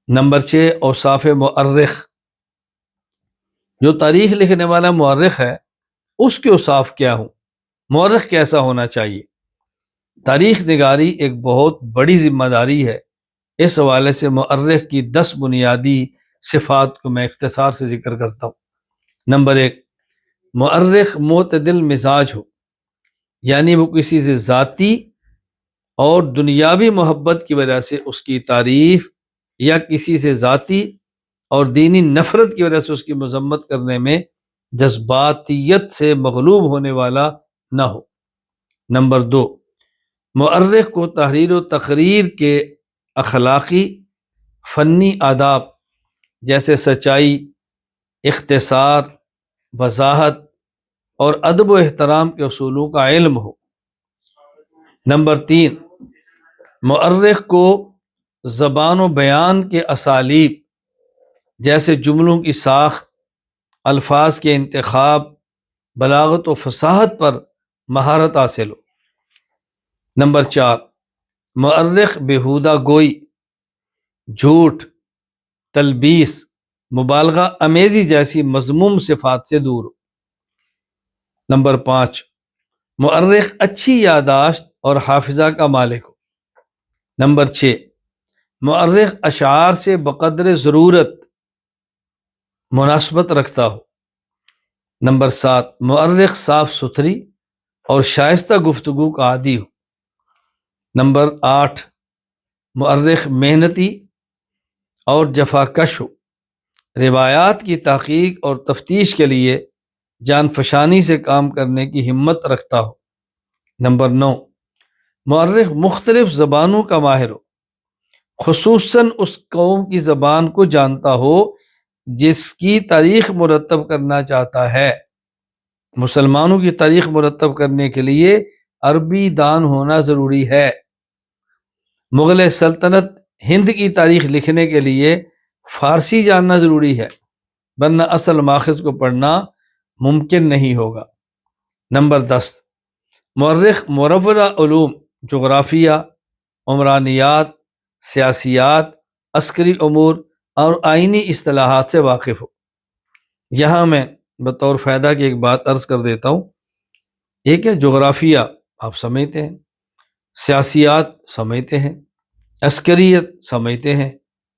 Number 6 اوصاف مؤرخ، جو تاریخ لکھنے والا مورخ ہے اس کے اوصاف کیا ہوں، مورخ کیسا ہونا چاہیے۔ تاریخ نگاری ایک بہت بڑی ذمہ داری ہے، اس حوالے سے مؤرخ کی 10 بنیادی صفات کو میں اختصار سے ذکر کرتا ہوں۔ نمبر 1، مؤرخ معتدل مزاج ہو، یعنی وہ کسی سے ذاتی اور دنیاوی محبت کی وجہ سے اس کی تعریف یا کسی سے ذاتی اور دینی نفرت کی وجہ سے اس کی مذمت کرنے میں جذباتیت سے مغلوب ہونے والا نہ ہو۔ نمبر 2، مؤرخ کو تحریر و تقریر کے اخلاقی فنی آداب جیسے سچائی، اختصار، وضاحت اور ادب و احترام کے اصولوں کا علم ہو۔ نمبر 3، مؤرخ کو زبان و بیان کے اسالیب جیسے جملوں کی ساخت، الفاظ کے انتخاب، بلاغت و فصاحت پر مہارت حاصل ہو۔ نمبر 4، مؤرخ بیہودہ گوئی، جھوٹ، تلبیس، مبالغہ امیزی جیسی مذموم صفات سے دور ہو۔ نمبر 5، مؤرخ اچھی یادداشت اور حافظہ کا مالک ہو۔ نمبر 6، مؤرخ اشعار سے بقدر ضرورت مناسبت رکھتا ہو۔ نمبر 7، مؤرخ صاف ستھری اور شائستہ گفتگو کا عادی ہو۔ نمبر 8، مؤرخ محنتی اور جفاکش ہو، روایات کی تحقیق اور تفتیش کے لیے جان فشانی سے کام کرنے کی ہمت رکھتا ہو۔ نمبر 9، مؤرخ مختلف زبانوں کا ماہر ہو، خصوصاً اس قوم کی زبان کو جانتا ہو جس کی تاریخ مرتب کرنا چاہتا ہے۔ مسلمانوں کی تاریخ مرتب کرنے کے لیے عربی دان ہونا ضروری ہے۔ مغل سلطنت ہند کی تاریخ لکھنے کے لیے فارسی جاننا ضروری ہے، ورنہ اصل ماخذ کو پڑھنا ممکن نہیں ہوگا۔ نمبر 10، مؤرخ مروّرہ علوم، جغرافیہ، عمرانیات، سیاسیات، عسکری امور اور آئینی اصطلاحات سے واقف ہو۔ یہاں میں بطور فائدہ کی ایک بات عرض کر دیتا ہوں۔ ایک ہے جغرافیہ، آپ سمجھتے ہیں، سیاسیات سمجھتے ہیں، عسکریت سمجھتے ہیں،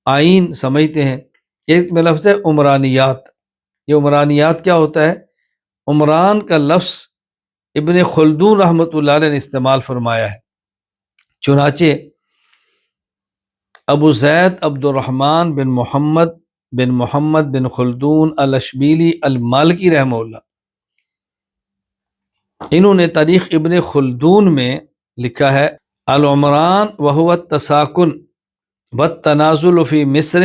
آئین سمجھتے ہیں۔ ایک میں لفظ ہے عمرانیات۔ یہ عمرانیات کیا ہوتا ہے؟ عمران کا لفظ ابن خلدون رحمۃ اللہ علیہ نے استعمال فرمایا ہے۔ چنانچہ ابو زید عبد الرحمن بن محمد بن خلدون الاشبیلی المالکی رحمہ اللہ، انہوں نے تاریخ ابن خلدون میں لکھا ہے، العمران وهو التساکن والتنازل فی مصر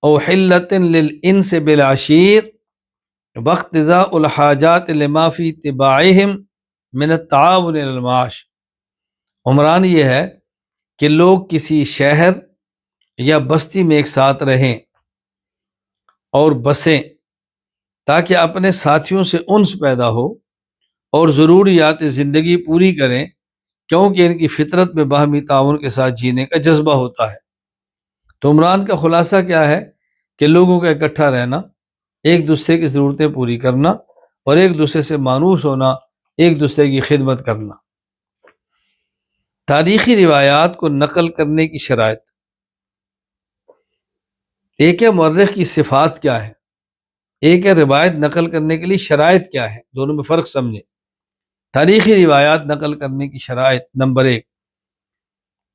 او حلۃ للانس بالعشیر واقتضاء الحاجات لما فی طباعہم من التعاون علی المعاش۔ عمران یہ ہے کہ لوگ کسی شہر یا بستی میں ایک ساتھ رہیں اور بسیں تاکہ اپنے ساتھیوں سے انس پیدا ہو اور ضروریات زندگی پوری کریں، کیونکہ ان کی فطرت میں باہمی تعاون کے ساتھ جینے کا جذبہ ہوتا ہے۔ تو عمران کا خلاصہ کیا ہے کہ لوگوں کا اکٹھا رہنا، ایک دوسرے کی ضرورتیں پوری کرنا اور ایک دوسرے سے مانوس ہونا، ایک دوسرے کی خدمت کرنا۔ تاریخی روایات کو نقل کرنے کی شرائط، ایک ہے مؤرخ کی صفات کیا ہے، ایک ہے روایت نقل کرنے کے لیے شرائط کیا ہے، دونوں میں فرق سمجھیں۔ تاریخی روایات نقل کرنے کی شرائط، نمبر 1،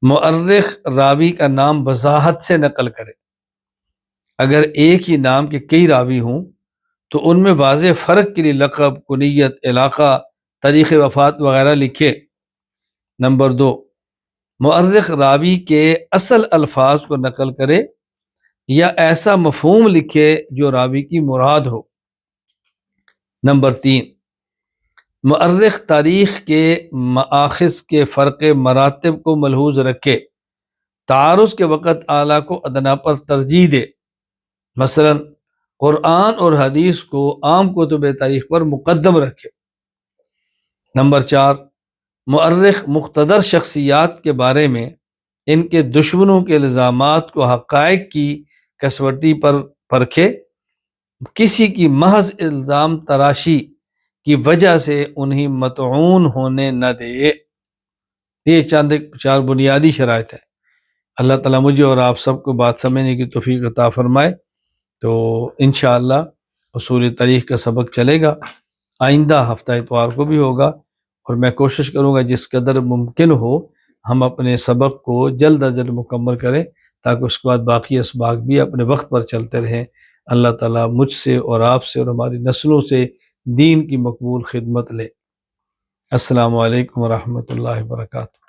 مؤرخ راوی کا نام وضاحت سے نقل کرے۔ اگر ایک ہی نام کے کئی راوی ہوں تو ان میں واضح فرق کے لیے لقب، کنیت، علاقہ، تاریخ وفات وغیرہ لکھے۔ نمبر 2، مؤرخ راوی کے اصل الفاظ کو نقل کرے یا ایسا مفہوم لکھے جو راوی کی مراد ہو۔ نمبر 3، مؤرخ تاریخ کے مآخذ کے فرق مراتب کو ملحوظ رکھے، تعارض کے وقت اعلیٰ کو ادنا پر ترجیح دے، مثلا قرآن اور حدیث کو عام کتب تاریخ پر مقدم رکھے۔ نمبر 4، مؤرخ مقتدر شخصیات کے بارے میں ان کے دشمنوں کے الزامات کو حقائق کی کسوٹی پر پرکھے، کسی کی محض الزام تراشی کی وجہ سے انہیں مطعون ہونے نہ دے۔ یہ چار بنیادی شرائط ہے۔ اللہ تعالیٰ مجھے اور آپ سب کو بات سمجھنے کی توفیق عطا فرمائے۔ تو انشاءاللہ اصول تاریخ کا سبق چلے گا، آئندہ ہفتہ اتوار کو بھی ہوگا، اور میں کوشش کروں گا جس قدر ممکن ہو ہم اپنے سبق کو جلد از جلد مکمل کریں، تاکہ اس کے بعد باقی اسباق بھی اپنے وقت پر چلتے رہیں۔ اللہ تعالیٰ مجھ سے اور آپ سے اور ہماری نسلوں سے دین کی مقبول خدمت لے۔ السلام علیکم ورحمۃ اللہ وبرکاتہ۔